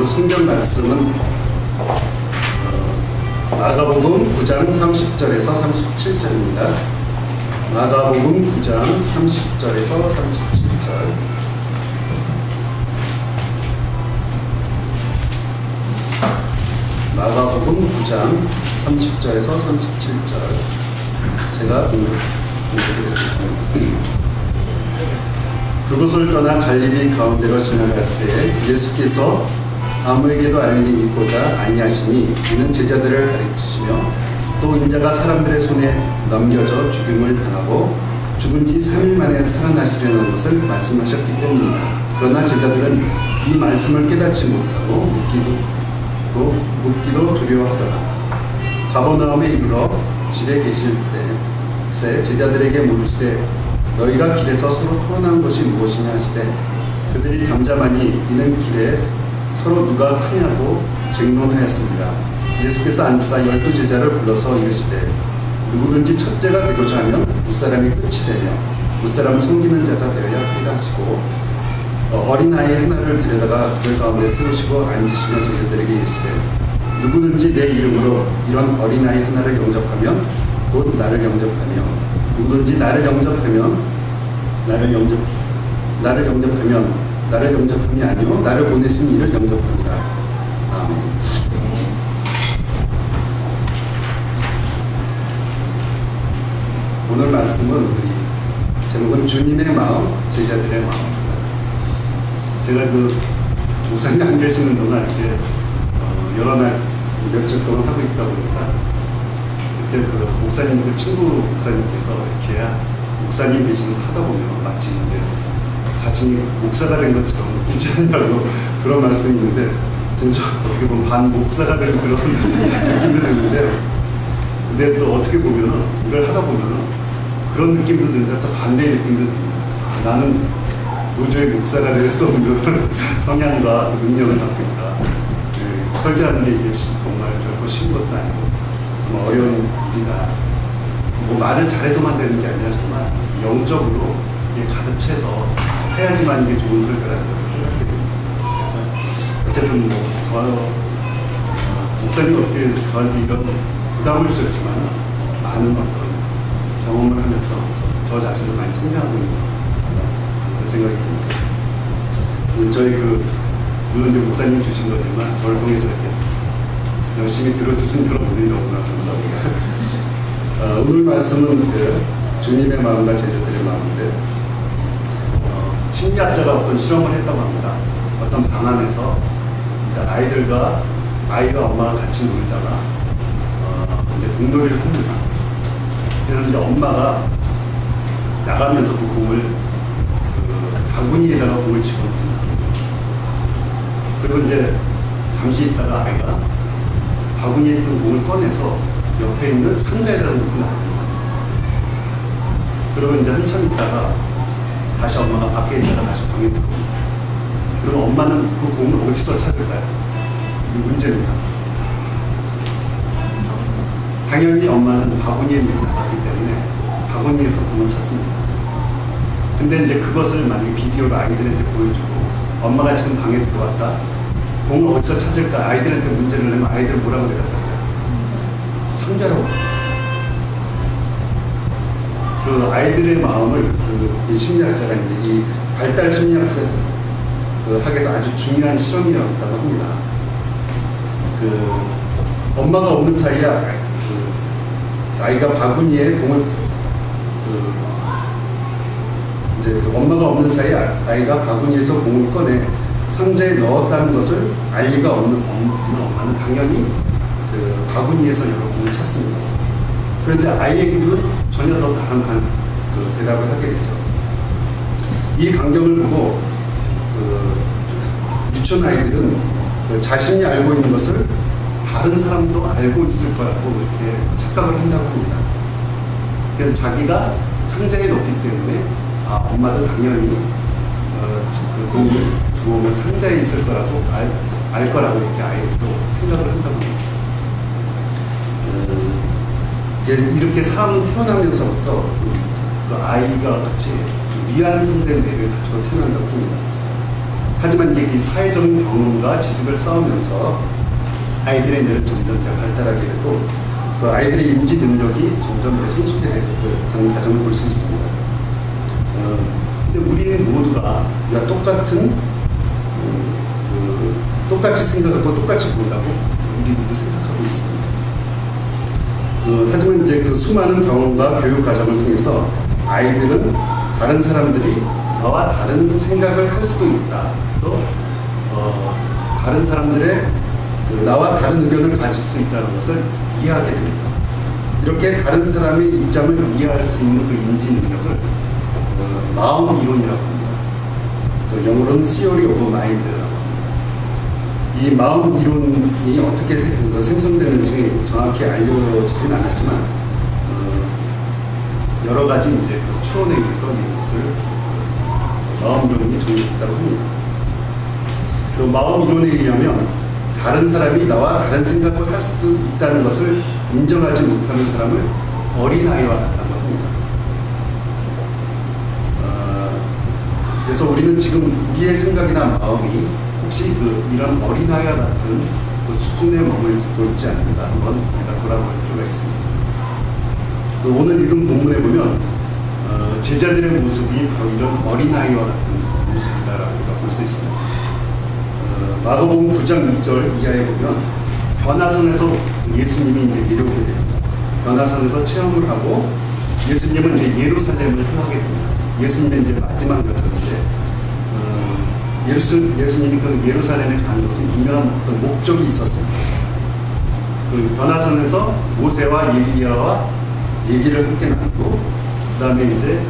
오늘 성경 말씀은 마가복음 9장 30절에서 37절입니다. 마가복음 9장 30절에서 37절. 마가복음 9장 30절에서 37절. 제가 공부드리겠습니다. 그곳을 떠나 갈릴리 가운데로 지나갈새 예수께서 아무에게도 알리고자 아니하시니 이는 제자들을 가르치시며 또 인자가 사람들의 손에 넘겨져 죽임을 당하고 죽은 지 3일 만에 살아나시려는 것을 말씀하셨기 때문이다. 그러나 제자들은 이 말씀을 깨닫지 못하고 묻기도 두려워하더라. 가버나움에 이르러 집에 계실 때 제자들에게 물으시되 너희가 길에서 서로 토론한 것이 무엇이냐 하시되 그들이 잠잠하니 이는 길에 서로 누가 크냐고 쟁론하였습니다. 예수께서 앉으사 12제자를 불러서 이르시되 누구든지 첫째가 되고자 하면 무사람이 끝이 되며 무사람 섬기는 자가 되어야 하리라 하시고 어린아이 하나를 데려다가 그 가운데 세우시고 앉으시며 제자들에게 이르시되 누구든지 내 이름으로 이런 어린아이 하나를 영접하면 곧 나를 영접하며 누구든지 나를 영접하면 나를 영접함이 아니요 나를 보내신 이를 영접합니다. 아멘. 오늘 말씀은 제목은 주님의 마음, 제자들의 마음입니다. 제가 목사님 안 계시는 동안 이렇게 여러 날 며칠 동안 하고 있다 보니까 그때 목사님 친구 목사님께서 이렇게 목사님 대신해서 하다 보면 마치 이제 자신이 목사가 된 것처럼 느끼지 않냐고 그런 말씀이 있는데 진짜 어떻게 보면 반 목사가 된 그런 느낌도 드는데 근데 또 어떻게 보면은 이걸 하다 보면은 그런 느낌도 드는데 또 반대의 느낌도 듭니다. 나는 도저히 목사가 될 수 없는 성향과 능력을 갖고 있다. 설교하는 게 이게 정말 결코 쉬운 것도 아니고 어려운 일이다. 말을 잘해서만 되는 게 아니라 정말 영적으로 가득 채서 해야지만 이게 좋은 설교라는 걸 생각하게 됩니다. 그래서 어쨌든 목사님 어떻게 저한테 이런 부담을 주셨지만 많은 어떤 경험을 하면서 저 자신을 많이 성장하고 있는 그런 생각이 듭니다. 저희 물론 이제 목사님 주신 거지만 저를 통해서 이렇게 열심히 들어주신 그런 분들이 너무나 감사합니다. 오늘 말씀은 주님의 마음과 제자들의 마음인데 심리학자가 어떤 실험을 했다고 합니다. 어떤 방 안에서 아이와 엄마가 같이 놀다가 이제 공놀이를 합니다. 그래서 이제 엄마가 나가면서 그 공을 바구니에다가 공을 집어넣습니다. 그리고 이제 잠시 있다가 아이가 바구니에 있던 공을 꺼내서 옆에 있는 상자에다가 놓고 나갑니다. 그리고 이제 한참 있다가 다시 엄마가 밖에 있다가 다시 방에 들어옵니다. 그러면 엄마는 그 공을 어디서 찾을까요? 이 문제입니다. 당연히 엄마는 바구니에 놓고 나갔기 때문에 바구니에서 공을 찾습니다. 근데 이제 그것을 만약에 비디오로 아이들한테 보여주고 엄마가 지금 방에 들어왔다. 공을 어디서 찾을까? 아이들한테 문제를 내면 아이들은 뭐라고 대답할까요? 상자라고. 그 아이들의 마음을 이 심리학자가 이제 이 발달 심리학에서 아주 중요한 실험이었다고 합니다. 엄마가 없는 사이에 아이가 바구니에 공을 엄마가 없는 사이에 아이가 바구니에서 공을 꺼내 상자에 넣었다는 것을 알 리가 없는 엄마는 당연히 바구니에서 여러 공을 찾습니다. 그런데 아이에게는 전혀 더 다른 대답을 하게 되죠. 이 광경을 보고 유치원 아이들은 자신이 알고 있는 것을 다른 사람도 알고 있을 거라고 이렇게 착각을 한다고 합니다. 그래서 자기가 상자에 넣기 때문에 엄마도 당연히 그 공을 들어오면 상자에 있을 거라고 알 거라고 이렇게 아이도 생각을 한다고 합니다. 이렇게 사람은 태어나면서부터 그 아이가 같이 미완성된 뇌를 가지고 태어난다고 합니다. 하지만 이제 이 사회적인 경험과 지식을 쌓으면서 아이들의 뇌를 점점 발달하게 되고 그 아이들의 인지 능력이 점점 더 성숙해 가는 과정을 볼 수 있습니다. 근데 우리 모두가 똑같은 똑같이 생각하고 똑같이 본다고 우리 모두 생각하고 있습니다. 하지만 이제 그 수많은 경험과 교육 과정을 통해서 아이들은 다른 사람들이 나와 다른 생각을 할 수도 있다. 또 다른 사람들의 나와 다른 의견을 가질 수 있다는 것을 이해하게 됩니다. 이렇게 다른 사람의 입장을 이해할 수 있는 그 인지 능력을 마음 이론이라고 합니다. 영어로는 Theory of Mind라고 합니다. 이 마음 이론이 어떻게 생성되는지 정확히 알려지진 않았지만 여러 가지 이제 추론에 의해서 이것을 마음 이론이 정립됐다고 합니다. 그 마음 이론에 의하면 다른 사람이 나와 다른 생각을 할 수도 있다는 것을 인정하지 못하는 사람을 어린아이와 같다고 합니다. 그래서 우리는 지금 우리의 생각이나 마음이 혹시 이런 어린아이와 같은 그 수준에 머물고 있지 않는가 한번 우리가 돌아볼 필요가 있습니다. 오늘 읽은 본문에 보면 제자들의 모습이 바로 이런 어린아이와 같은 모습이다라고 우리가 볼 수 있습니다. 마가복음 9장 2절 이하에 보면 변화산에서 예수님이 이제 내려오게 됩니다. 변화산에서 체험을 하고 예수님은 이제 예루살렘을 향하게 됩니다. 예수님의 이제 마지막 여정인데 예수님이 그 예루살렘에 가는 것은 분명한 어떤 목적이 있었습니다. 그 변화산에서 모세와 엘리야와 얘기를 함께 나누고 그 다음에 이제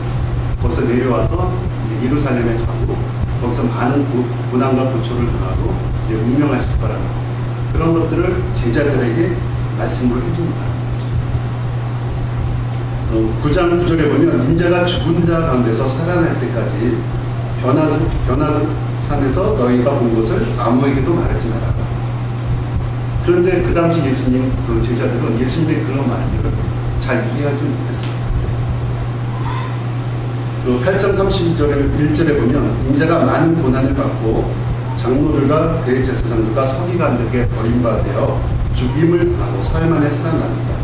거기서 내려와서 이제 예루살렘에 가고 거기서 많은 고난과 고초를 당하고 이제 운명하실 거라는 그런 것들을 제자들에게 말씀을 해줍니다. 9장 9절에 보면 인자가 죽은 자 가운데서 살아날 때까지 변화산에서 너희가 본 것을 아무에게도 말하지 말아라. 그런데 그 당시 예수님 그 제자들은 예수님의 그런 말들을 잘 이해하지 못했습니다. 8장 32절에 1절에 보면 인자가 많은 고난을 받고 장로들과 대제사장들과 서기관들에게 버림받아 죽임을 당하고 사흘 만에 살아납니다.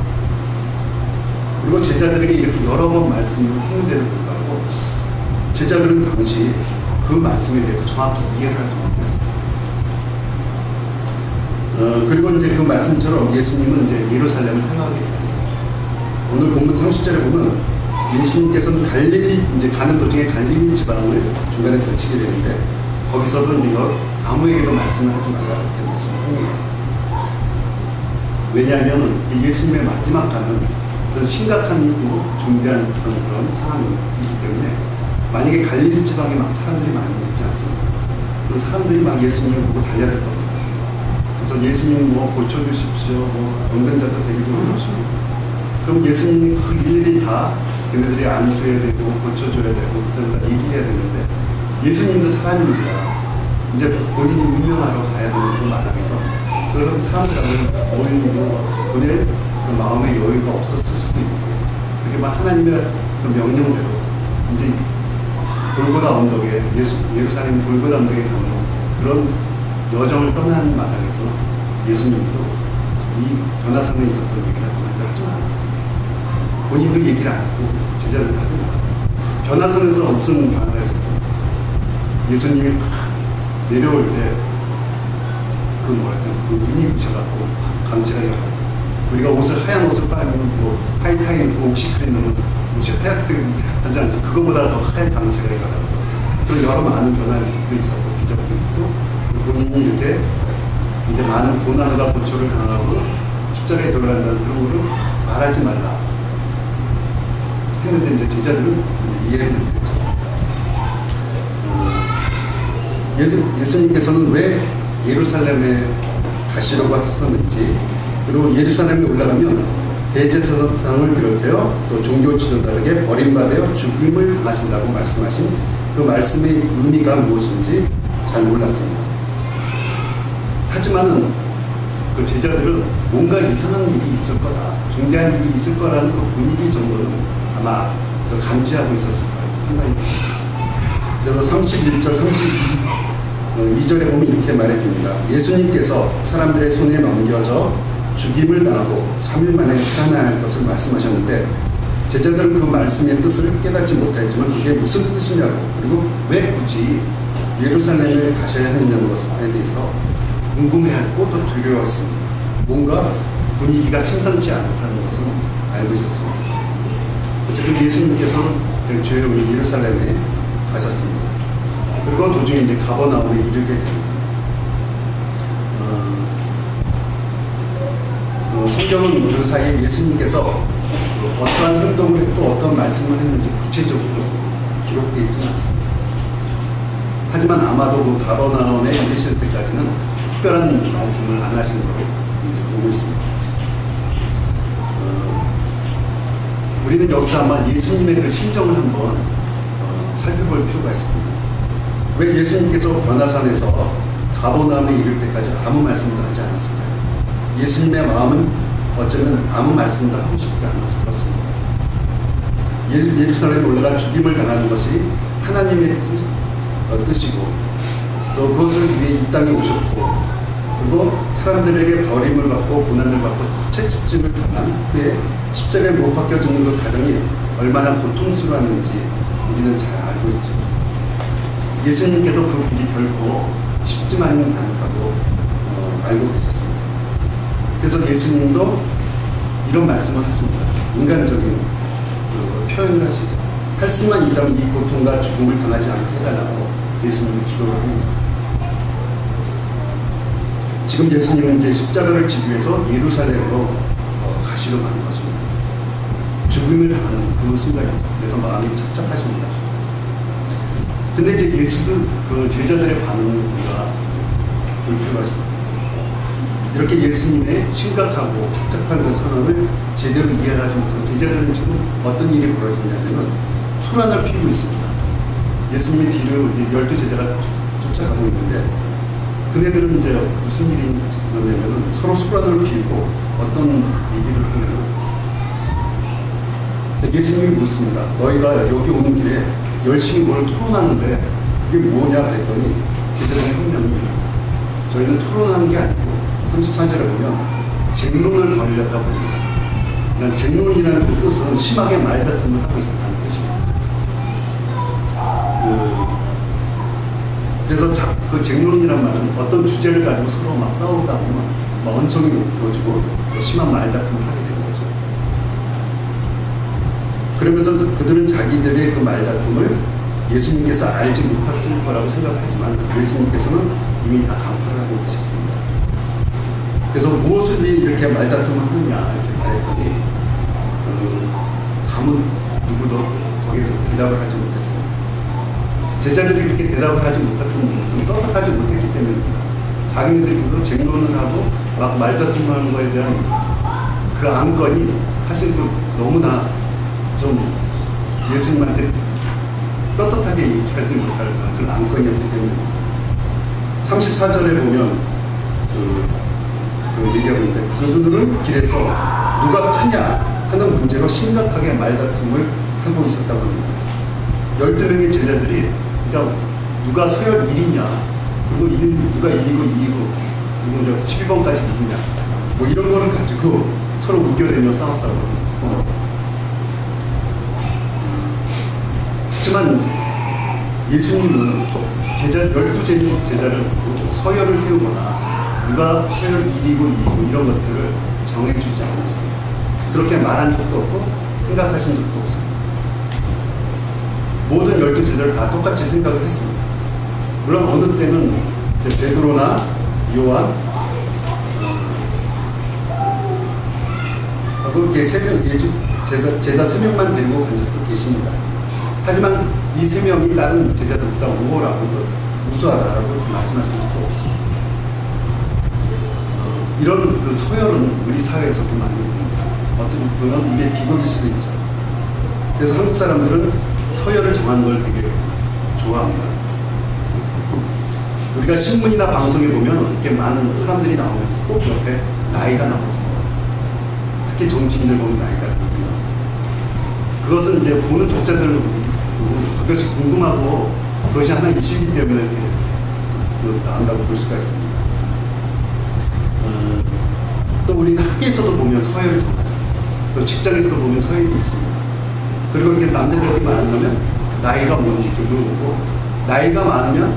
그리고 제자들에게 이렇게 여러 번 말씀을 했는데도 불구하고 제자들은 당시 그 말씀에 대해서 정확히 이해를 하지 못했습니다. 그리고 이제 그 말씀처럼 예수님은 이제 예루살렘을 향하게 됩니다. 오늘 본문 30절에 보면 예수님께서는 갈릴리 이제 가는 도중에 갈릴리 지방을 중간에 거치게 되는데 거기서도 이걸 아무에게도 말씀을 하지 말라고 이렇게 말씀합니다. 왜냐하면 예수님의 마지막 가는 어떤 심각한 중대한 그런 상황이기 때문에 만약에 갈릴리 지방에 막 사람들이 많이 있지 않습니까? 그럼 사람들이 막 예수님을 보고 달려들 겁니다. 그래서 예수님 뭐 고쳐주십시오, 뭐 병든자도 데리고 오십시오. 그럼 예수님이 그 일일이 다 걔네들이 안수해야 되고 고쳐줘야 되고 그걸 다 얘기해야 되는데 예수님도 사람인지라 이제 본인이 운명하러 가야 되는 그 마당에서 그런 사람들하고는 어울리고 본인의 그 마음의 여유가 없었을 수도 있고 그게 막 하나님의 그 명령대로 이제 골고다 언덕에 예루살렘 골고다 언덕에 가는 그런 여정을 떠나는 마당에서 예수님도 이 변화산에 있었던 얘기를 그만들 하지 않아요. 본인도 얘기를 안 하고 제자들 다 하지 않았어요. 변화산에서 무슨 변화가 있었어요? 예수님이 막 내려올 때 그 그 눈이 부셔갖고 강체가 일어나고 우리가 하얀 옷을 빨면 뭐 하이타이 입고 옥시크림 넣으면 옷이 하얗게 하지 않습니까? 그거보다 더 하얀 강체가 일어나고 또 여러 많은 변화도 있었고 기적도 있고 본인이 이렇게 이제 많은 고난과 고초를 당하고 십자가에 돌아간다는 그런 거를 말하지 말라 했는데 이제 제자들은 이해를 못했죠. 예수님께서는 왜 예루살렘에 가시려고 했었는지 그리고 예루살렘에 올라가면 대제사장을 비롯하여 또 종교 지도자에게 버림받아 죽임을 당하신다고 말씀하신 그 말씀의 의미가 무엇인지 잘 몰랐습니다. 하지만은 그 제자들은 뭔가 이상한 일이 있을 거다, 중대한 일이 있을 거라는 그 분위기 정도는 아마 감지하고 있었을 거예요. 판단이. 그래서 31절, 2절에 보면 이렇게 말해줍니다. 예수님께서 사람들의 손에 넘겨져 죽임을 당하고 3일 만에 살아날 것을 말씀하셨는데 제자들은 그 말씀의 뜻을 깨닫지 못했지만 그게 무슨 뜻이냐고, 그리고 왜 굳이 예루살렘에 가셔야 하느냐는 것에 대해서 궁금해하고 또 두려워했습니다. 뭔가 분위기가 심상치 않다는 것은 알고 있었습니다. 어쨌든 예수님께서는 조용히 예루살렘에 가셨습니다. 그리고 도중에 이제 가버나움에 이르게 됩니다. 성경은 그 사이에 예수님께서 어떠한 행동을 했고 어떤 말씀을 했는지 구체적으로 기록되어 있지는 않습니다. 하지만 아마도 그 가버나움에 이르실 때까지는 특별한 말씀을 안 하신 걸로 보고 있습니다. 우리는 여기서 아마 예수님의 그 심정을 한번 살펴볼 필요가 있습니다. 왜 예수님께서 변화산에서 가버나움에 이를 때까지 아무 말씀도 하지 않았을까요? 예수님의 마음은 어쩌면 아무 말씀도 하고 싶지 않았을 것입니다. 예루살렘에 올라가 죽임을 당하는 것이 하나님의 뜻이고 또 그것을 위해 이 땅에 오셨고 그리고 사람들에게 버림을 받고 고난을 받고 채찍질을 당한 후에 십자가에 못 박혀 죽는 그 과정이 얼마나 고통스러웠는지 우리는 잘 알고 있죠. 예수님께도 그 길이 결코 쉽지만은 않다고 알고 계셨습니다. 그래서 예수님도 이런 말씀을 하십니다. 인간적인 표현을 하시죠. 할 수만 있다면 이 고통과 죽음을 당하지 않게 해달라고 예수님이 기도를 합니다. 지금 예수님은 이제 십자가를 지기 위해서 예루살렘으로 가시려고 하는 것입니다. 죽음을 당하는 그 순간이죠. 그래서 마음이 착잡하십니다. 근데 이제 예수도 그 제자들의 반응을 우리가 볼 필요가 있습니다. 이렇게 예수님의 심각하고 착잡한 그 상황을 제대로 이해하지 못하고 제자들은 지금 어떤 일이 벌어지냐면 소란을 피우고 있습니다. 예수님의 뒤로 이제 12제자가 쫓아가고 있는데 그네들은 이제 무슨 일이 있었냐면 서로 소란을 피우고 어떤 얘기를 하면 예수님이 묻습니다. 너희가 여기 오는 길에 열심히 뭘 토론하는데 이게 뭐냐 그랬더니 제자들의 한 명이 저희는 토론하는 게 아니고 34절에 보면 쟁론을 벌이려다고 합니다. 그러니까 쟁론이라는 그 뜻은 심하게 말다툼을 하고 있었다는 뜻입니다. 그래서 그 쟁론이란 말은 어떤 주제를 가지고 서로 막 싸우다 보면 막 언성이 높아지고 심한 말다툼을 하게 되는 거죠. 그러면서 그들은 자기들의 그 말다툼을 예수님께서 알지 못했을 거라고 생각하지만 예수님께서는 이미 다 간파를 하고 계셨습니다. 그래서 무엇을 이렇게 말다툼을 하느냐 이렇게 말했더니 아무 누구도 거기에서 대답을 하지 못했습니다. 제자들이 그렇게 대답을 하지 못했던 것은 떳떳하지 못했기 때문입니다. 자기네들이 그걸로 쟁론을 하고 막 말다툼하는 거에 대한 그 안건이 사실 너무나 좀 예수님한테 떳떳하게 얘기하지 못할 그런 안건이었기 때문입니다. 34절에 보면 얘기하고 있는데 그들은 길에서 누가 크냐 하는 문제로 심각하게 말다툼을 하고 있었다고 합니다. 12명의 제자들이 그러니까 누가 서열 1위냐 그리고 누가 1위고 2위고 그리고 11번까지 누구냐 뭐 이런 거를 가지고 서로 우겨대며 싸웠다고 합니다. 그렇지만 예수님은 12제자를 서열을 세우거나 누가 서열 1위고 2위고 이런 것들을 정해주지 않았습니다. 그렇게 말한 적도 없고 생각하신 적도 없습니다. 모든 12제자를 다 똑같이 생각을 했습니다. 물론 어느 때는 이제 베드로나 요한 하고 이렇게 제자 3명만 데리고 간 적도 계십니다. 하지만 이 3명이 다른 제자들보다 우월하고 우수하다라고 이렇게 말씀하신 적도 없습니다. 이런 그 서열은 우리 사회에서도 많이 보입니다. 어떤 보면 우리의 비극일 수도 있죠. 그래서 한국 사람들은 서열을 정하는 걸 되게 좋아합니다. 우리가 신문이나 방송에 보면 이렇게 많은 사람들이 나오면서 꼭 옆에 나이가 나오죠. 특히 정치인들 보면 나이가 나오고요. 그것은 이제 보는 독자들을 보고 그것이 궁금하고 그것이 하나의 이슈이기 때문에 이렇게 나온다고 볼 수가 있습니다. 또 우리는 학교에서도 보면 서열을 정하죠. 또 직장에서도 보면 서열이 있습니다. 그리고 이렇게 남자들끼리 만나면 나이가 뭔지 이렇게 물어보고, 나이가 많으면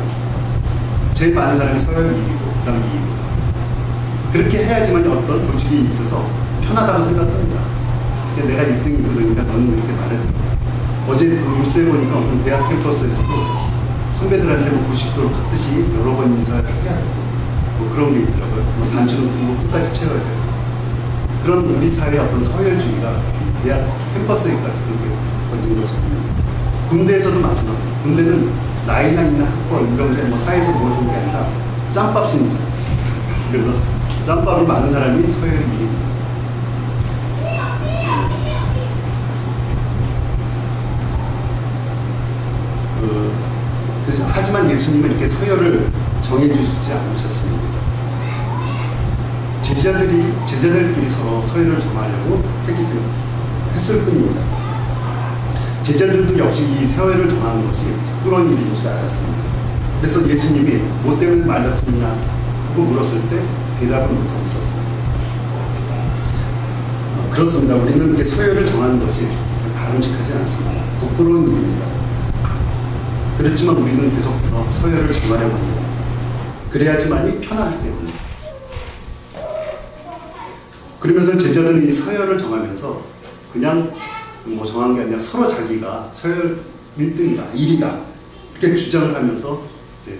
제일 많은 사람이 서열 1위고 그 다음 2위고, 그렇게 해야지만 어떤 조직이 있어서 편하다고 생각합니다. 내가 1등이고 그러니까 너는 그렇게 말해줍니다. 어제 그 뉴스에 보니까 어떤 대학 캠퍼스에서도 선배들한테 뭐 90도를 깎듯이 여러 번 인사를 해야 되고 뭐 그런 게 있더라고요. 뭐 단추는 뭐 끝까지 채워야 돼요. 그런 우리 사회의 어떤 서열주의가 대학 캠퍼스에까지 그렇게 번진 것을 보면, 군대에서도 마찬가지입니다. 군대는 나이나 있는 학벌 이런 게 뭐 사회에서 모르는 게 아니라 짬밥 승리자. 그래서 짬밥이 많은 사람이 서열 1위입니다. 하지만 예수님은 이렇게 서열을 정해주시지 않으셨습니다. 제자들끼리 서로 서열을 정하려고 했을 뿐입니다. 제자들도 역시 이 서열을 정하는 것이 부끄러운 일인 줄 알았습니다. 그래서 예수님이 뭐 때문에 말다투느냐 하고 물었을 때 대답을 못하고 있었습니다. 그렇습니다. 우리는 이렇게 서열을 정하는 것이 바람직하지 않습니다. 부끄러운 일입니다. 그렇지만 우리는 계속해서 서열을 정하려고 합니다. 그래야지만이 편하기 때문에. 그러면서 제자들은 이 서열을 정하면서 그냥 뭐 정한 게 아니라 서로 자기가 서열 1등이다, 1위다 이렇게 주장을 하면서 이제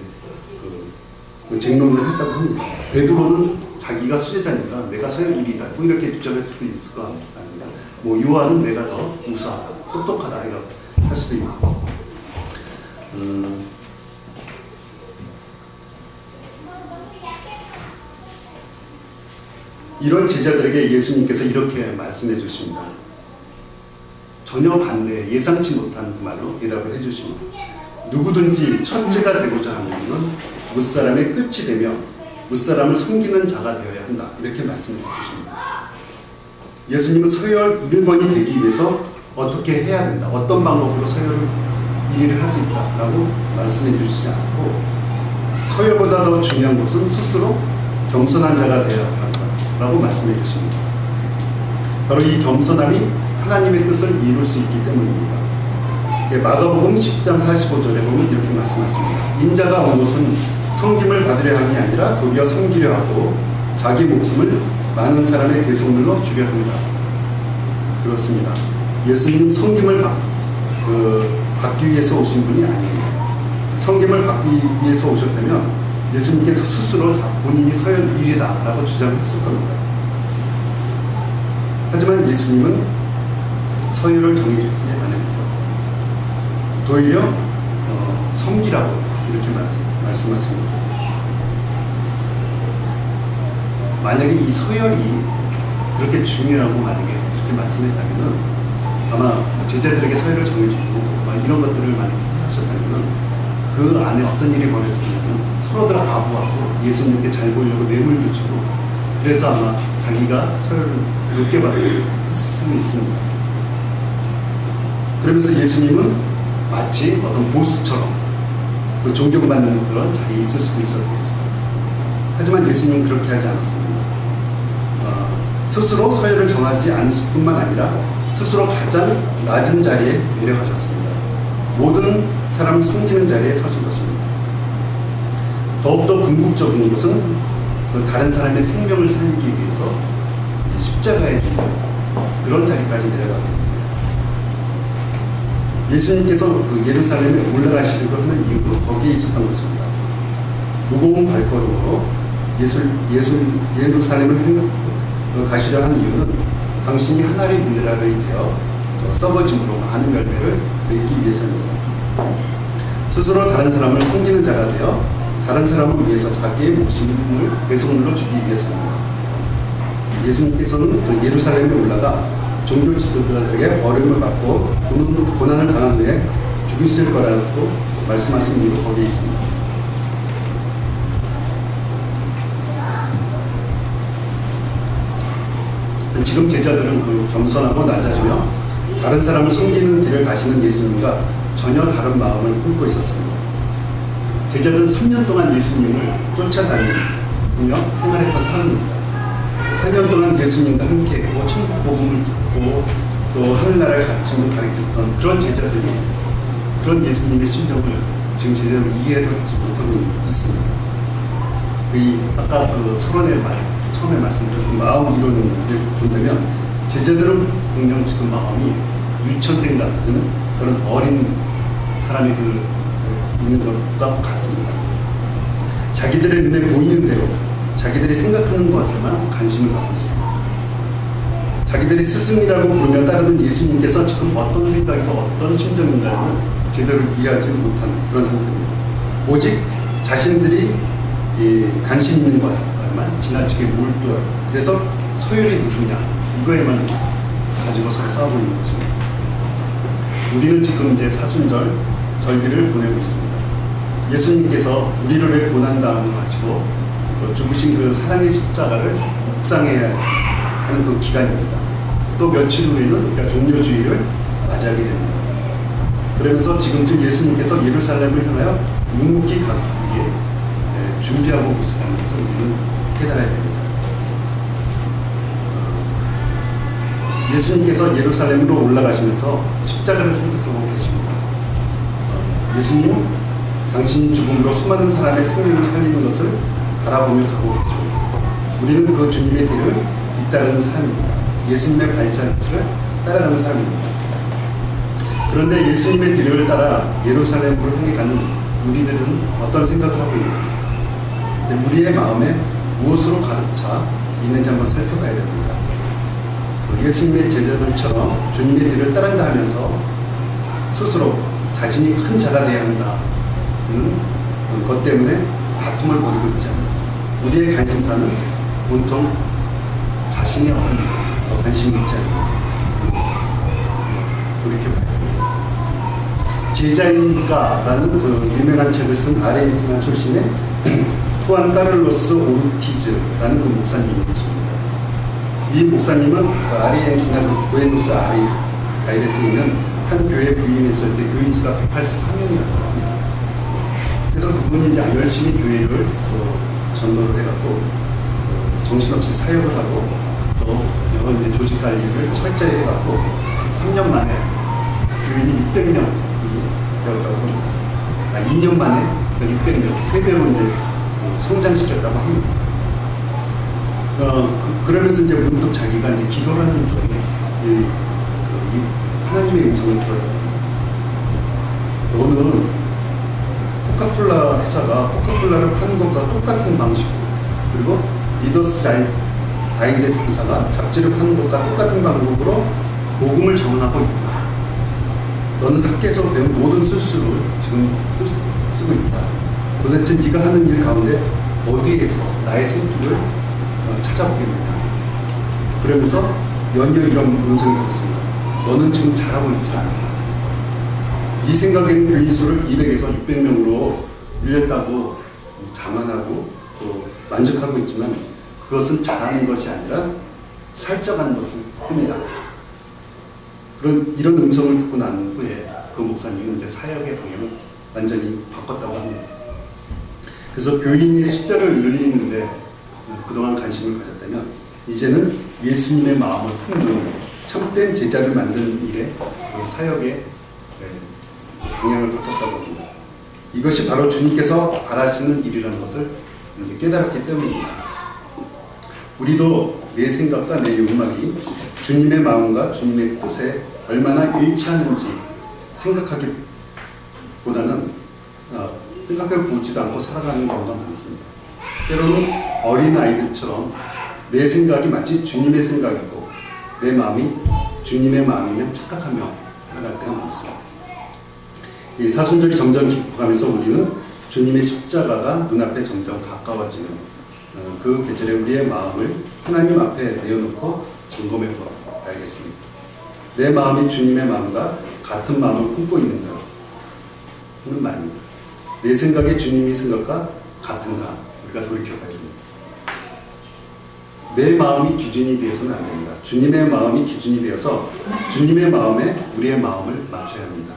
그 쟁론을 했다고 합니다. 베드로는 자기가 수제자니까 내가 서열 1위다 뭐 이렇게 주장할 수도 있을 것 같습니다. 뭐 요한은 내가 더 우수하다, 똑똑하다 이렇게 할 수도 있고. 이런 제자들에게 예수님께서 이렇게 말씀해 주십니다. 전혀 반대, 예상치 못한 말로 대답을 해 주십니다. 누구든지 첫째가 되고자 하면 무사람의 끝이 되며 무사람을 섬기는 자가 되어야 한다. 이렇게 말씀해 주십니다. 예수님은 서열 1번이 되기 위해서 어떻게 해야 된다, 어떤 방법으로 서열 1위를 할 수 있다라고 말씀해 주시지 않고, 서열보다 더 중요한 것은 스스로 겸손한 자가 되어야 한다라고 말씀해 주십니다. 바로 이 겸손함이 하나님의 뜻을 이룰 수 있기 때문입니다. 마가복음 10장 45절에 보면 이렇게 말씀하십니다. 인자가 온 것은 섬김을 받으려 함이 아니라 도리어 섬기려 하고 자기 목숨을 많은 사람의 대속물로 주려 합니다. 그렇습니다. 예수님은 섬김을 받기 위해서 오신 분이 아니에요. 섬김을 받기 위해서 오셨다면 예수님께서 스스로 본인이 서열 1위다라고 주장했을 겁니다. 하지만 예수님은 서열을 정해주지 않았죠. 도리어 섬기라고 이렇게 말씀하십니다. 만약에 이 서열이 그렇게 중요하고 만약에 이렇게 말씀했다면 아마 제자들에게 서열을 정해주고 이런 것들을 만약에 하셨다면 그 안에 어떤 일이 벌어졌냐면 서로들 아부하고 예수님께 잘 보이려고 뇌물도 주고, 그래서 아마 자기가 서열을 높게 받을 수 있습니다. 그러면서 예수님은 마치 어떤 보스처럼 존경받는 그런 자리에 있을 수도 있었겠죠. 하지만 예수님은 그렇게 하지 않았습니다. 스스로 서열을 정하지 않을 뿐만 아니라 스스로 가장 낮은 자리에 내려가셨습니다. 모든 사람을 섬기는 자리에 서신 것입니다. 더욱더 궁극적인 것은 다른 사람의 생명을 살리기 위해서 십자가에 죽는 그런 자리까지 내려가게 됩니다. 예수님께서 예루살렘에 올라가시려고 하는 이유도 거기에 있었던 것입니다. 무거운 발걸음으로 예루살렘을 가시려 하는 이유는 당신이 하나의 미네랄이 되어 썩어짐으로 많은 열매를 맺기 위해서입니다. 스스로 다른 사람을 섬기는 자가 되어 다른 사람을 위해서 자기의 목숨을 대속물로 주기 위해서입니다. 예수님께서는 예루살렘에 올라가 종교 지도자들에게 어려움을 받고 고난을 당한 후에 죽으실 거라고 말씀하신 이유도 거기에 있습니다. 지금 제자들은 겸손하고 낮아지며 다른 사람을 섬기는 길을 가시는 예수님과 전혀 다른 마음을 품고 있었습니다. 제자들은 3년 동안 예수님을 쫓아다니며 생활했던 사람입니다. 4년 동안 예수님과 함께했고 천국 복음을 듣고 또 하늘나라의 가르침도 가르쳤던 그런 제자들이 그런 예수님의 심정을 지금 제대로 이해를 하지 못하고 있습니다. 아까 그 서론의 말, 처음에 말씀드린 마음 이론을 본다면 제자들은 분명 지금 마음이 유치원생 같은 그런 어린 사람이 있는 것과 같습니다. 자기들의 눈에 보이는 대로 자기들이 생각하는 것에만 관심을 갖고 있습니다. 자기들이 스승이라고 부르며 따르는 예수님께서 지금 어떤 생각이고 어떤 심정인가를 제대로 이해하지 못한 그런 상태입니다. 오직 자신들이 관심 있는 거에만 지나치게 몰두하고 그래서 서열이 누구냐 이거에만 가지고 서로 싸우고 있는 것입니다. 우리는 지금 이제 사순절 절기를 보내고 있습니다. 예수님께서 우리를 위해 고난당을 하시고 죽으신 그 사랑의 십자가를 묵상해야 하는 그 기간입니다. 또 며칠 후에는 그러니까 종려주의를 맞이하게 됩니다. 그러면서 지금쯤 예수님께서 예루살렘을 향하여 묵묵히 가기 위해 준비하고 계시다는 것을 우리는 깨달아야 됩니다. 예수님께서 예루살렘으로 올라가시면서 십자가를 생각하고 계십니다. 예수님은 당신이 죽음으로 수많은 사람의 생명을 살리는 것을 바라보며 가고 계십니다. 우리는 그 주님의 길을 뒤따르는 사람입니다. 예수님의 발자취를 따라가는 사람입니다. 그런데 예수님의 뒤를 따라 예루살렘으로 향해 가는 우리들은 어떤 생각을 하고 있는가? 우리의 마음에 무엇으로 가득 차 있는지 한번 살펴봐야 됩니다. 예수님의 제자들처럼 주님의 뒤를 따른다 하면서 스스로 자신이 큰 자가 되어야 한다는 것 때문에 다툼을 벌이고 있지 않는지. 우리의 관심사는 온통 자신의 관심이 있지 않는지 돌이켜봐야 됩니다. 제자입니까? 라는 그 유명한 책을 쓴 아르헨티나 출신의 후안 카를로스 오르티즈라는 그 목사님이 계십니다. 이 목사님은 그 아르헨티나 그 부에노스 아이레스에 있는 한 교회에 부임했을 때 교인 수가 183명이었거든요. 그래서 그분이 이제 열심히 교회를 또 전도를 해갖고 정신없이 사역을 하고 또 여러 이제 조직 관리를 철저히 해갖고 3년 만에 교인이 600명 되었다고 합니다. 2년 만에 600명, 3배로 이제 성장시켰다고 합니다. 그러면서 이제 문득 자기가 이제 기도를 하는 중에 하나님의 음성을 들었거든요. 너는 코카콜라 회사가 코카콜라를 파는 것과 똑같은 방식으로 그리고 리더스 다이제스트사가 잡지를 파는 것과 똑같은 방법으로 복음을 전하고 있다. 너는 학교에서 배운 모든 술수를 지금 쓰고 있다. 도대체 네가 하는 일 가운데 어디에서 나의 손길을 찾아보겠느냐. 그러면서 연이어 이런 음성이 들었습니다. 너는 지금 잘하고 있지 않다. 이 생각에는 교인 수를 200에서 600명으로 늘렸다고 자만하고 또 만족하고 있지만 그것은 잘하는 것이 아니라 살쪄가는 것은 뿐이다. 이런 음성을 듣고 난 후에 그 목사님은 이제 사역의 방향을 완전히 바꿨다고 합니다. 그래서 교인의 숫자를 늘리는데 그동안 관심을 가졌다면 이제는 예수님의 마음을 품는 참된 제자를 만드는 일에 그 사역의 방향을 바꿨다고 합니다. 이것이 바로 주님께서 바라시는 일이라는 것을 깨달았기 때문입니다. 우리도 내 생각과 내 욕망이 주님의 마음과 주님의 뜻에 얼마나 일치하는지 생각하기보다는 생각해보지도 않고 살아가는 경우가 많습니다. 때로는 어린 아이들처럼 내 생각이 마치 주님의 생각이고 내 마음이 주님의 마음이면 착각하며 살아갈 때가 많습니다. 이 사순절이 점점 깊어가면서 우리는 주님의 십자가가 눈앞에 점점 가까워지는 그 계절에 우리의 마음을 하나님 앞에 내어놓고 점검해 봐야겠습니다. 내 마음이 주님의 마음과 같은 마음을 품고 있는가 하는 말입니다. 내 생각이 주님의 생각과 같은가 우리가 돌이켜봐야 됩니다. 내 마음이 기준이 되어서는 안 됩니다. 주님의 마음이 기준이 되어서 주님의 마음에 우리의 마음을 맞춰야 합니다.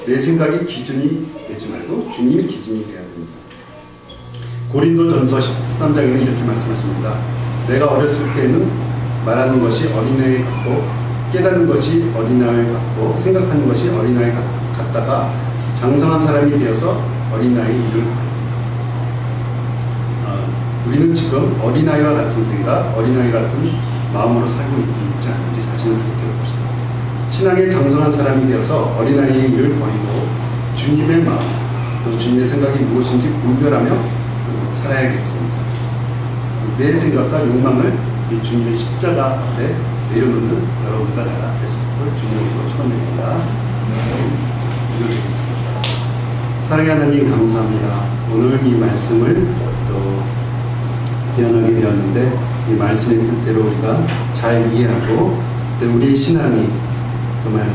내 생각이 기준이 되지 말고 주님이 기준이 되어야 됩니다. 고린도전서 13장에는 이렇게 말씀하십니다. 내가 어렸을 때는 말하는 것이 어린아이 같고 깨닫는 것이 어린아이 같고 생각하는 것이 어린아이 같다가 장성한 사람이 되어서 어린아이 일을 하였다. 우리는 지금 어린아이와 같은 생각, 어린아이 같은 마음으로 살고 있지 않은지 자신을 돌이켜봅시다. 신앙의 장성한 사람이 되어서 어린아이의 일을 버리고 주님의 마음, 또 주님의 생각이 무엇인지 분별하며 살아야겠습니다. 내 생각과 욕망을 이 주님의 십자가 앞에 내려놓는 여러분과 내가 되실 것을 주님으로 축원드립니다. 기도드리겠습니다. 사랑의 하나님 감사합니다. 오늘 이 말씀을 또 대언하게 되었는데 이 말씀의 뜻대로 우리가 잘 이해하고 우리의 신앙이 정말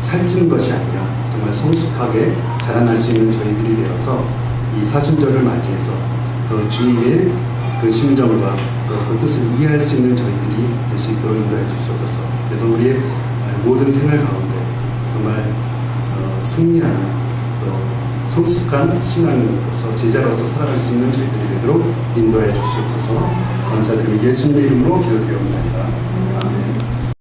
살찐 것이 아니라 정말 성숙하게 자라날 수 있는 저희들이 되어서 이 사순절을 맞이해서 또 주님의 그 심정과 또 그 뜻을 이해할 수 있는 저희들이 될 수 있도록 인도해 주시옵소서. 그래서 우리의 모든 생활 가운데 정말 승리하는 또 성숙한 신앙인으로서 제자로서 살아갈 수 있는 저희들이 되도록 인도해 주시옵소서. 감사드리며 예수님의 이름으로 기도드리옵나이다.